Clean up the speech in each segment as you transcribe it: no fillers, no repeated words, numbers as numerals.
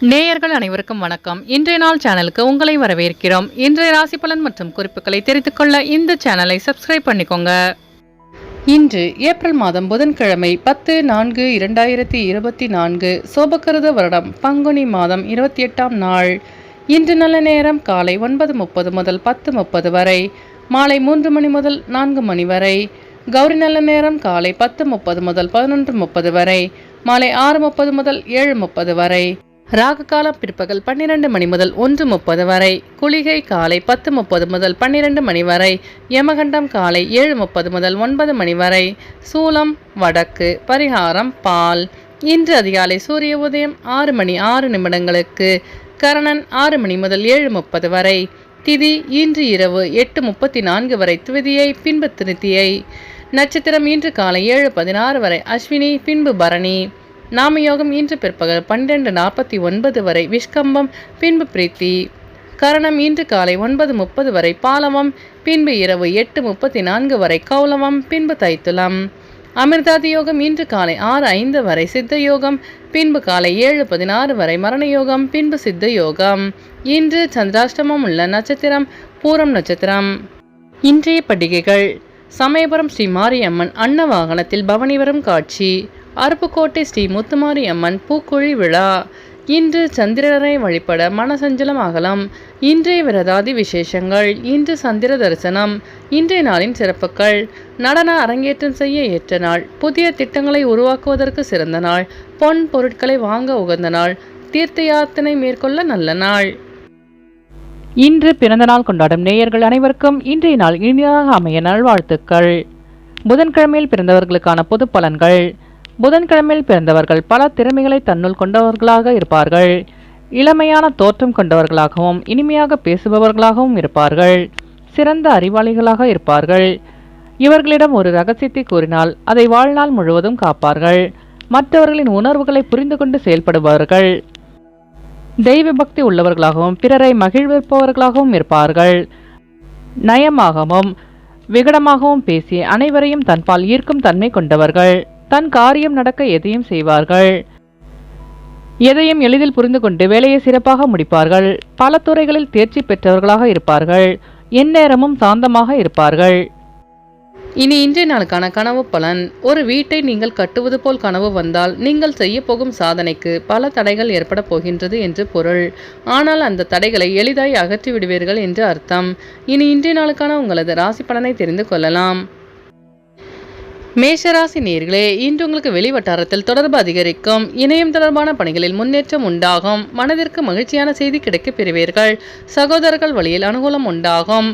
நேயர்கள் அனைவருக்கும் வணக்கம். இன்றைய நாள் சேனலுக்கு உங்களை வரவேற்கிறோம். இன்றைய ராசி பலன் மற்றும் குறிப்புகளை தெரிந்து கொள்ள இந்த சேனலை சப்ஸ்கிரைப் பண்ணிக்கோங்க. இன்று ஏப்ரல் மாதம் புதன்கிழமை 10/4/2024 சோபகிருத வருடம் பங்குனி மாதம் 28ஆம் நாள். இன்று நல்ல நேரம் காலை 9:30 முதல் 10:30 வரை, மாலை 3 மணி முதல் 4 மணி வரை. கௌரி நல்ல நேரம் காலை 10:30 முதல் 11:30 வரை, மாலை 6:30 முதல் 7:30 வரை. ராகு காலம் பிற்பகல் 12 மணி முதல் 1:30 வரை, குளிகை காலை 10:30 முதல் 12 மணி வரை, யமகண்டம் காலை 7:30 முதல் 9 மணி வரை. சூலம் வடக்கு, பரிகாரம் பால். இன்று அதிகாலை சூரிய உதயம் 6 மணி 6 நிமிடங்களுக்கு, கரணன் 6 மணி முதல் 7:30 வரை. திதி இன்று இரவு 8:34 வரை துவிதியை, பின்பு திருத்தியை. நட்சத்திரம் இன்று காலை 7:16 வரை அஸ்வினி, பின்பு பரணி. நாமயோகம் இன்று பிற்பகல் 12:49 வரை விஷ்கம்பம், பின்பு பிரீத்தி. கரணம் இன்று காலை 9:30 வரை பாலவம், பின்பு இரவு 8:34 வரை கௌலவம், பின்பு தைத்துலம். அமிர்தாதி யோகம் இன்று காலை 6:05 வரை சித்த யோகம், பின்பு காலை 7:16 வரை மரண யோகம், பின்பு சித்த யோகம். இன்று சந்திராஷ்டமம் உள்ள நட்சத்திரம் பூரம் நட்சத்திரம். இன்றைய பண்டிகைகள்: சமயபுரம் ஸ்ரீ மாரியம்மன் அன்ன வாகனத்தில் பவனி வரும் காட்சி. அருப்புக்கோட்டை ஸ்ரீ முத்துமாரி அம்மன் பூக்குழி விழா. இன்று சந்திரனை வழிபட மனசஞ்சலம் ஆகலாம். இன்றைய விரதாதி விசேஷங்கள்: இன்று சந்திர தரிசனம். இன்றைய நாளின் சிறப்புகள்: நடன அரங்கேற்றம் செய்ய ஏற்ற நாள், புதிய திட்டங்களை உருவாக்குவதற்கு சிறந்த நாள், பொன் பொருட்களை வாங்க உகந்த நாள், தீர்த்த யாத்திரை மேற்கொள்ள நல்ல நாள். இன்று பிறந்த நாள் கொண்டாடும் நேயர்கள் அனைவருக்கும் இன்றைய நாள் இனிதாக அமைய நல்வாழ்த்துக்கள். புதன்கிழமையில் பிறந்தவர்களுக்கான பொது பலன்கள்: புதன்கிழமையில் பிறந்தவர்கள் பல திறமைகளை தன்னுள் கொண்டவர்களாக இருப்பார்கள். இளமையான தோற்றம் கொண்டவர்களாகவும் இனிமையாக பேசுபவர்களாகவும் இருப்பார்கள். சிறந்த அறிவாளிகளாக இருப்பார்கள். இவர்களிடம் ஒரு ரகசியத்தை கூறினால் அதை வாழ்நாள் முழுவதும் காப்பார்கள். மற்றவர்களின் உணர்வுகளை புரிந்து கொண்டு செயல்படுபவர்கள். தெய்வ பக்தி உள்ளவர்களாகவும் பிறரை மகிழ்விப்பவர்களாகவும் இருப்பார்கள். நயமாகவும் விகடமாகவும் பேசி அனைவரையும் தன்பால் ஈர்க்கும் தன்மை கொண்டவர்கள். தன் காரியம் நடக்க எதையும் செய்வார்கள். எதையும் எளிதில் புரிந்து கொண்டு வேலையை சிறப்பாக முடிப்பார்கள். பல துறைகளில் தேர்ச்சி பெற்றவர்களாக இருப்பார்கள். எந்நேரமும் சாந்தமாக இருப்பார்கள். இனி இன்றைய நாளுக்கான கனவு பலன்: ஒரு வீட்டை நீங்கள் கட்டுவது போல் கனவு வந்தால் நீங்கள் செய்ய போகும் சாதனைக்கு பல தடைகள் ஏற்பட போகின்றது என்று பொருள். ஆனால் அந்த தடைகளை எளிதாய் அகற்றி விடுவீர்கள் என்று அர்த்தம். இனி இன்றைய நாளுக்கான உங்களது ராசி பலனை தெரிந்து கொள்ளலாம். மேஷராசி நேயர்களே, இன்று உங்களுக்கு வெளிவட்டாரத்தில் தொடர்பு அதிகரிக்கும். இணையம் தொடர்பான பணிகளில் முன்னேற்றம் உண்டாகும். மனதிற்கு மகிழ்ச்சியான செய்தி கிடைக்கப் பெறுவீர்கள். சகோதரர்கள் வழியில் அனுகூலம் உண்டாகும்.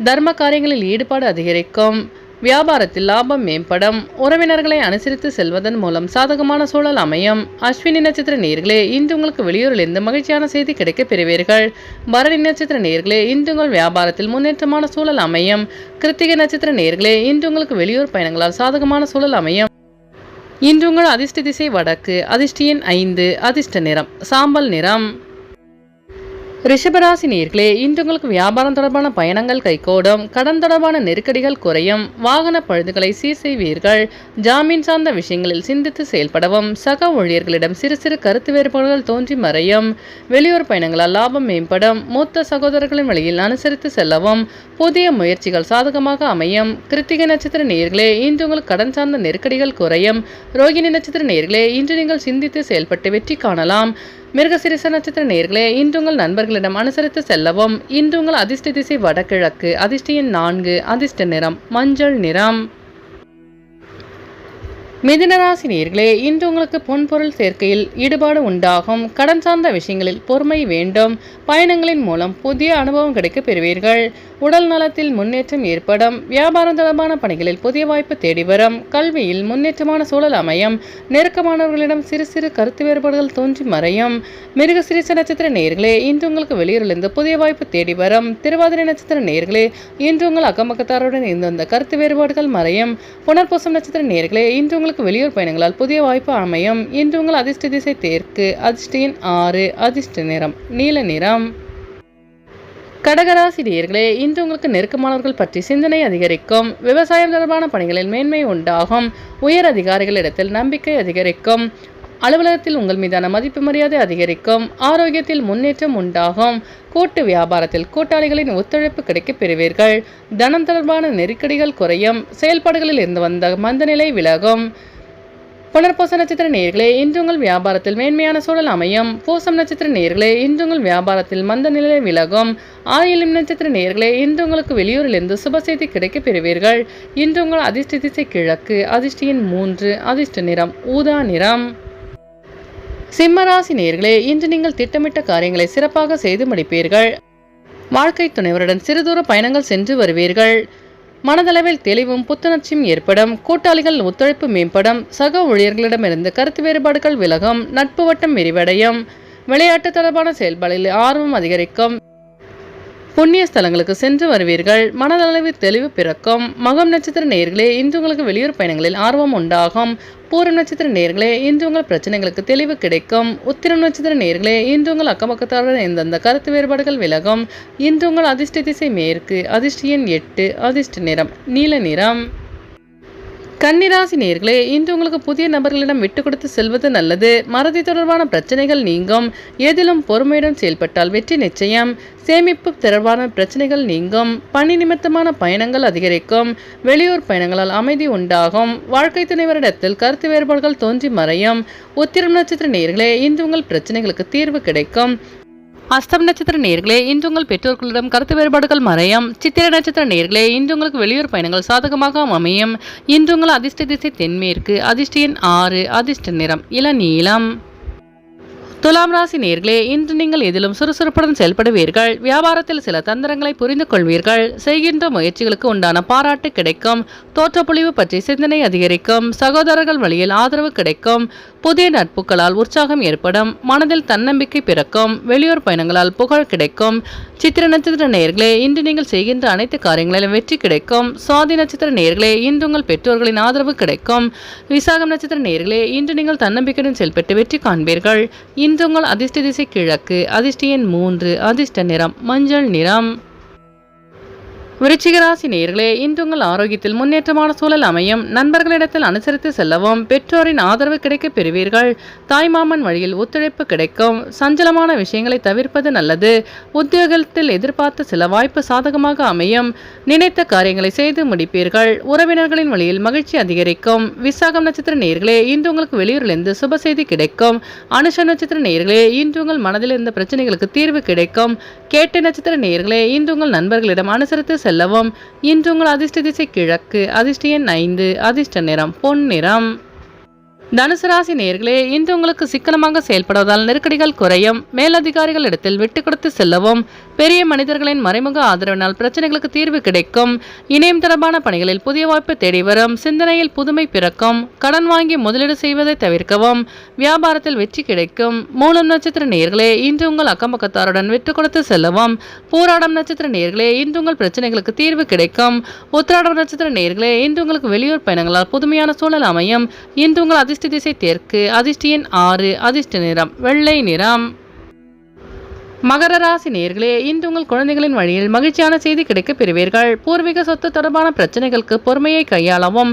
தர்ம காரியங்களில் ஈடுபாடு அதிகரிக்கும். வியாபாரத்தில் லாபம் மேம்படும். உறவினர்களை அனுசரித்து செல்வதன் மூலம் சாதகமான சூழல் அமையும். அஸ்வினி நட்சத்திர நேயர்களே, இன்று உங்களுக்கு வெளியூரிலிருந்து மகிழ்ச்சியான செய்தி கிடைக்கப் பெறுவீர்கள். பரணி நட்சத்திர நேயர்களே, இன்று உங்கள் வியாபாரத்தில் முன்னேற்றமான சூழல் அமையும். கிருத்திகை நட்சத்திர நேயர்களே, இன்று உங்களுக்கு வெளியூர் பயணங்களால் சாதகமான சூழல் அமையும். இன்று உங்கள் அதிர்ஷ்ட திசை வடக்கு. அதிர்ஷ்ட எண் 5. அதிர்ஷ்ட நிறம் சாம்பல் நிறம். ரிஷபராசி நேயர்களே, இன்று உங்களுக்கு வியாபாரம் தொடர்பான பயணங்கள் கைகூடும். கடன் தொடர்பான நெருக்கடிகள் குறையும். வாகன பழுதுகளை சீர் செய்வீர்கள். ஜாமீன் சார்ந்த விஷயங்களில் சிந்தித்து செயல்படவும். சக ஊழியர்களிடம் சிறு சிறு கருத்து வேறுபாடுகள் தோன்றி மறையும். வெளியூர் பயணங்களால் லாபம் மேம்படும். மூத்த சகோதரர்களின் வழியில் அனுசரித்து செல்லவும். புதிய முயற்சிகள் சாதகமாக அமையும். கிருத்திகை நட்சத்திர நேயர்களே, இன்று உங்களுக்கு கடன் சார்ந்த நெருக்கடிகள் குறையும். ரோகிணி நட்சத்திர நேயர்களே, இன்று நீங்கள் சிந்தித்து செயல்பட்டு வெற்றி காணலாம். மிருகசிரிச நட்சத்திர நேயர்களே, இன்று உங்கள் நண்பர்களிடம் அனுசரித்து செல்லவும். இன்று உங்கள் அதிர்ஷ்ட திசை வடகிழக்கு. அதிர்ஷ்ட எண் 4. அதிர்ஷ்ட நிறம் மஞ்சள் நிறம். மிதுனராசி நேயர்களே, இன்று உங்களுக்கு பொன்பொருள் சேர்க்கையில் ஈடுபாடு உண்டாகும். கடன் சார்ந்த விஷயங்களில் பொறுமை வேண்டும். பயணங்களின் மூலம் புதிய அனுபவம் கிடைக்கப் பெறுவீர்கள். உடல் நலத்தில் முன்னேற்றம் ஏற்படும். வியாபாரம் தொடர்பான பணிகளில் புதிய வாய்ப்பு தேடி வரும். கல்வியில் முன்னேற்றமான சூழல் அமையும். நெருக்கமானவர்களிடம் சிறு சிறு கருத்து வேறுபாடுகள் தோன்றி மறையும். மிருகசிரிச நட்சத்திர நேயர்களே, இன்று உங்களுக்கு வெளியூரிலிருந்து புதிய வாய்ப்பு தேடி வரும். திருவாதிரை நட்சத்திர நேயர்களே, இன்று உங்கள் அக்கம்பக்கத்தாருடன் இருந்து வந்த கருத்து வேறுபாடுகள் மறையும். புனர்பூசம் நட்சத்திர நேயர்களே, இன்று உங்களுக்கு வெளியூர் பயணங்களால் புதிய வாய்ப்பு அமையும். இன்று உங்கள் அதிர்ஷ்ட திசை தெற்கு. அதிர்ஷ்ட எண் 6. அதிர்ஷ்ட நிறம் நீல நிறம். கடகராசி நேயர்களே, இன்று உங்களுக்கு நெருக்கமானவர்கள் பற்றி சிந்தனை அதிகரிக்கும். விவசாயம் தொடர்பான பணிகளில் மேன்மை உண்டாகும். உயர் அதிகாரிகளிடத்தில் நம்பிக்கை அதிகரிக்கும். அலுவலகத்தில் உங்கள் மீதான மதிப்பு மரியாதை அதிகரிக்கும். ஆரோக்கியத்தில் முன்னேற்றம் உண்டாகும். கூட்டு வியாபாரத்தில் கூட்டாளிகளின் ஒத்துழைப்பு கிடைக்கப் பெறுவீர்கள். தனம் தொடர்பான நெருக்கடிகள் குறையும். செயல்பாடுகளில் இருந்து வந்த மந்தநிலை விலகும். புனர்பூச நட்சத்திர நேயர்களே, இன்று உங்கள் வியாபாரத்தில் மேன்மையான சூழல் அமையும். பூசம் நட்சத்திர நேயர்களே, இன்று உங்கள் வியாபாரத்தில் மந்த நிலை விலகும். ஆயிலம் நட்சத்திர நேயர்களே, இன்று உங்களுக்கு வெளியூரிலிருந்து சுப செய்தி கிடைக்கப் பெறுவீர்கள். இன்று உங்கள் அதிர்ஷ்ட திசை கிழக்கு. அதிர்ஷ்ட எண் 3. அதிர்ஷ்ட நிறம் ஊதா நிறம். சிம்மராசி நேயர்களே, இன்று நீங்கள் திட்டமிட்ட காரியங்களை சிறப்பாக செய்து முடிப்பீர்கள். வாழ்க்கை துணைவருடன் சிறுதூர பயணங்கள் சென்று வருவீர்கள். மனதளவில் தெளிவும் புத்துணர்ச்சியும் ஏற்படும். கூட்டாளிகள் ஒத்துழைப்பு மேம்படும். சக ஊழியர்களிடமிருந்து கருத்து வேறுபாடுகள் விலகும். நட்பு வட்டம் விரிவடையும். விளையாட்டு தொடர்பான செயல்பாடுகளில் ஆர்வம் அதிகரிக்கும். புண்ணிய ஸ்தலங்களுக்கு சென்று வருவீர்கள். மனதளவில் தெளிவு பிறக்கும். மகம் நட்சத்திர நேயர்களே, இன்று உங்களுக்கு வெளியூர் பயணங்களில் ஆர்வம் உண்டாகும். பூரம் நட்சத்திர நேயர்களே, இன்று உங்கள் பிரச்சனைகளுக்கு தெளிவு கிடைக்கும். உத்திரம் நட்சத்திர நேயர்களே, இன்று உங்கள் அக்கம்பக்கத்தாருடன் எந்தெந்த கருத்து வேறுபாடுகள் விலகும். இன்று உங்கள் அதிர்ஷ்ட திசை மேற்கு. அதிர்ஷ்ட எண் 8. அதிர்ஷ்ட நிறம் நீல நிறம். கன்னிராசி நேயர்களே, இன்று உங்களுக்கு புதிய நபர்களிடம் விட்டு கொடுத்து செல்வது நல்லது. மறதி தொடர்பான பிரச்சனைகள் நீங்கும். ஏதிலும் பொறுமையுடன் செயல்பட்டால் வெற்றி நிச்சயம். சேமிப்பு தொடர்பான பிரச்சனைகள் நீங்கும். பணி நிமித்தமான பயணங்கள் அதிகரிக்கும். வெளியூர் பயணங்களால் அமைதி உண்டாகும். வாழ்க்கை துணைவரிடத்தில் கருத்து வேறுபாடுகள் தோன்றி மறையும். உத்திரம் நட்சத்திர நேயர்களே, இன்று உங்கள் பிரச்சனைகளுக்கு தீர்வு கிடைக்கும். அஸ்தம் நட்சத்திர நேயர்களே, இன்று உங்கள் பெற்றோர்களிடம் கருத்து வேறுபாடுகள் மறையும். சித்திரை நட்சத்திர நேயர்களே, இன்று உங்களுக்கு வெளியூர் பயணங்கள் சாதகமாக அமையும். இன்று உங்கள் அதிர்ஷ்ட திசை தென்மேற்கு. அதிர்ஷ்ட எண் 6. அதிர்ஷ்ட நிறம் இளநீலம். துலாம் ராசி நேயர்களே, இன்று நீங்கள் எதிலும் சுறுசுறுப்புடன் செயல்படுவீர்கள். வியாபாரத்தில் சில தந்திரங்களை புரிந்து கொள்வீர்கள். செய்கின்ற முயற்சிகளுக்கு உண்டான பாராட்டு கிடைக்கும். தோற்றப்பொழிவு பற்றி சிந்தனை அதிகரிக்கும். சகோதரர்கள் வழியில் ஆதரவு கிடைக்கும். புதிய நட்புகளால் உற்சாகம் ஏற்படும். மனதில் தன்னம்பிக்கை பிறக்கும். வெளியூர் பயணங்களால் புகழ் கிடைக்கும். சித்திர நட்சத்திர நேயர்களே, இன்று நீங்கள் செய்கின்ற அனைத்து காரியங்களிலும் வெற்றி கிடைக்கும். சுவாதி நட்சத்திர நேயர்களே, இன்று உங்கள் பெற்றோர்களின் ஆதரவு கிடைக்கும். விசாகம் நட்சத்திர நேயர்களே, இன்று நீங்கள் தன்னம்பிக்கையுடன் செயல்பட்டு வெற்றி காண்பீர்கள். இன்று உங்கள் அதிர்ஷ்ட திசை கிழக்கு. அதிர்ஷ்ட எண் 3. அதிர்ஷ்ட நிறம் மஞ்சள் நிறம். விருச்சிக ராசி நேயர்களே, இன்று உங்கள் ஆரோக்கியத்தில் முன்னேற்றமான சூழல் அமையும். நண்பர்களிடத்தில் அனுசரித்து செல்லவும். பெற்றோரின் ஆதரவு கிடைக்கப் பெறுவீர்கள். தாய்மாமன் வழியில் ஒத்துழைப்பு கிடைக்கும். சஞ்சலமான விஷயங்களை தவிர்ப்பது நல்லது. உத்தியோகத்தில் எதிர்பார்த்த சில வாய்ப்பு சாதகமாக அமையும். நினைத்த காரியங்களை செய்து முடிப்பீர்கள். உறவினர்களின் வழியில் மகிழ்ச்சி அதிகரிக்கும். விசாகம் நட்சத்திர நேயர்களே, இன்று உங்களுக்கு வெளியூரிலிருந்து சுப செய்தி கிடைக்கும். அனுஷ நட்சத்திர நேயர்களே, இன்று உங்கள் மனதில் இருந்த பிரச்சனைகளுக்கு தீர்வு கிடைக்கும். கேட்ட நட்சத்திர நேயர்களே, இன்று உங்கள் நண்பர்களிடம் அனுசரித்து செல்லவும். இன்று உங்கள் அதிர்ஷ்ட திசை கிழக்கு. அதிர்ஷ்ட எண் 5. அதிர்ஷ்ட நிறம் பொன் நிறம். தனுசு ராசி நேயர்களே, இன்று உங்களுக்கு சிக்கனமாக செயல்படுவதால் நெருக்கடிகள் குறையும். மேலதிகாரிகளிடத்தில் விட்டு கொடுத்து செல்லவும். பெரிய மனிதர்களின் மறைமுக ஆதரவினால் பிரச்சனைகளுக்கு தீர்வு கிடைக்கும். இணையம் தொடர்பான பணிகளில் புதிய வாய்ப்பு தேடி வரும். சிந்தனையில் புதுமை பிறக்கும். கடன் வாங்கி முதலீடு செய்வதை தவிர்க்கவும். வியாபாரத்தில் வெற்றி கிடைக்கும். மூலம் நட்சத்திர நேயர்களே, இன்று உங்கள் அக்கம்பக்கத்தாருடன் விட்டு கொடுத்து செல்லவும். பூராடம் நட்சத்திர நேயர்களே, இன்று உங்கள் பிரச்சனைகளுக்கு தீர்வு கிடைக்கும். உத்திராடம் நட்சத்திர நேயர்களே, இன்று உங்களுக்கு வெளியூர் பயணங்களால் புதுமையான சூழல் அமையும். இன்று உங்கள் அதிர்ஷ்ட திசை தெற்கு. அதிர்ஷ்ட எண் 6. அதிர்ஷ்ட நிறம் வெள்ளை நிறம். மகர ராசி நேயர்களே, இன்று உங்கள் குழந்தைகளின் வழியில் மகிழ்ச்சியான செய்தி கிடைக்கப் பெறுவீர்கள். பூர்வீக சொத்து தொடர்பான பிரச்சனைகளுக்கு பொறுமையை கையாளவும்.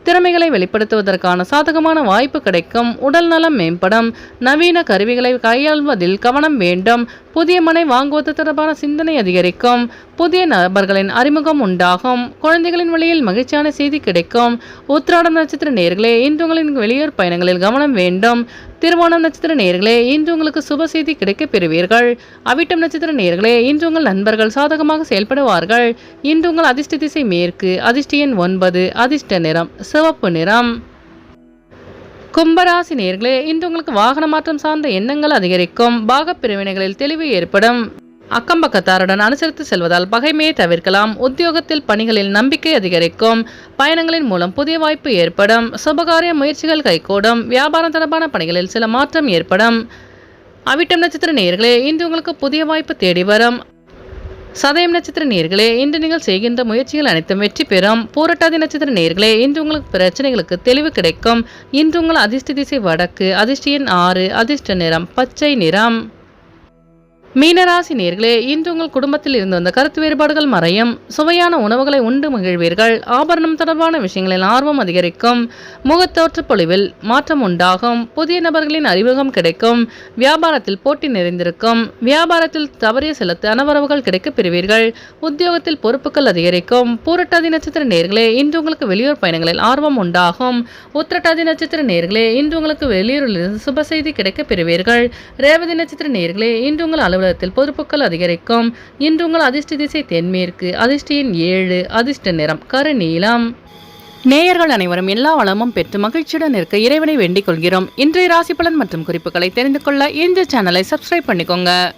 திறமைகளை வெளிப்படுத்துவதற்கான சாதகமான வாய்ப்பு கிடைக்கும். உடல் நலம் மேம்படும். நவீன கருவிகளை கையாள்வதில் கவனம் வேண்டும். புதிய மனை வாங்குவது தொடர்பான சிந்தனை அதிகரிக்கும். புதிய நபர்களின் அறிமுகம் உண்டாகும். குழந்தைகளின் வழியில் மகிழ்ச்சியான செய்தி கிடைக்கும். உத்திராடம் நட்சத்திர நேயர்களே, இன்று உங்களின் வெளியூர் பயணங்களில் கவனம் வேண்டும். திருவோணம் நட்சத்திர நேயர்களே, இன்று உங்களுக்கு சுப செய்தி கிடைக்கப் பெறுவீர்கள். அவிட்டம் நட்சத்திர நேயர்களே, இன்று உங்கள் நண்பர்கள் சாதகமாக செயல்படுவார்கள். இன்று உங்கள் அதிர்ஷ்ட திசை மேற்கு. அதிர்ஷ்ட எண் 9. அதிர்ஷ்ட நிறம் சிவப்பு நிறம். கும்பராசி நேயர்களே, இன்று உங்களுக்கு வாகன மாற்றம் சார்ந்த எண்ணங்கள் அதிகரிக்கும். பாகப் பிரிவினைகளில் தெளிவு ஏற்படும். அக்கம்பக்கத்தாருடன் அனுசரித்து செல்வதால் பகைமையை தவிர்க்கலாம். உத்தியோகத்தில் பணிகளில் நம்பிக்கை அதிகரிக்கும். பயணங்களின் மூலம் புதிய வாய்ப்பு ஏற்படும். சுபகாரிய முயற்சிகள் கைகூடும். வியாபாரம் தொடர்பான பணிகளில் சில மாற்றம் ஏற்படும். அவிட்டம் நட்சத்திர நேயர்களே, இன்று உங்களுக்கு புதிய வாய்ப்பு தேடி வரும். சதயம் நட்சத்திர நேயர்களே, இன்று நீங்கள் செய்கின்ற முயற்சிகள் அனைத்தும் வெற்றி பெறும். பூரட்டாதி நட்சத்திர நேயர்களே, இன்று உங்களுக்கு பிரச்சனைகளுக்கு தெளிவு கிடைக்கும். இன்று உங்கள் அதிர்ஷ்ட திசை வடக்கு. அதிர்ஷ்ட எண் 6. அதிர்ஷ்ட நிறம் பச்சை நிறம். மீனராசி நேர்களே, இன்று உங்கள் குடும்பத்தில் இருந்து வந்த கருத்து வேறுபாடுகள் மறையும். சுவையான உணவுகளை உண்டு மகிழ்வீர்கள். ஆபரணம் தொடர்பான விஷயங்களில் ஆர்வம் அதிகரிக்கும். முகத்தோற்று பொலிவில் மாற்றம் உண்டாகும். புதிய நபர்களின் அறிமுகம் கிடைக்கும். வியாபாரத்தில் போட்டி நிறைந்திருக்கும். வியாபாரத்தில் தவறிய சில அனவரவுகள் கிடைக்கப் பெறுவீர்கள். உத்தியோகத்தில் பொறுப்புகள் அதிகரிக்கும். பூரட்டாதி நட்சத்திர நேர்களே, இன்று உங்களுக்கு வெளியூர் பயணங்களில் ஆர்வம் உண்டாகும். உத்திரட்டாதி நட்சத்திர நேர்களே, இன்று உங்களுக்கு வெளியூரிலிருந்து சுப செய்தி கிடைக்கப் பெறுவீர்கள். ரேவதி நட்சத்திர நேர்களே, இன்று உங்கள் அலுவலகத்தில் பொறுப்புகள் அதிகரிக்கும். இன்று உங்கள் அதிர்ஷ்ட திசை தென்மேற்கு. அதிர்ஷ்ட எண் 7. அதிர்ஷ்ட நிறம் கருநீலம். நேயர்கள் அனைவரும் எல்லா வளமும் பெற்று மகிழ்ச்சியுடன் இருக்க இறைவனை வேண்டிக் கொள்கிறோம். இன்றைய ராசி பலன் மற்றும் குறிப்புகளை தெரிந்து கொள்ள இந்த சேனலை சப்ஸ்கிரைப் பண்ணிக்கோங்க.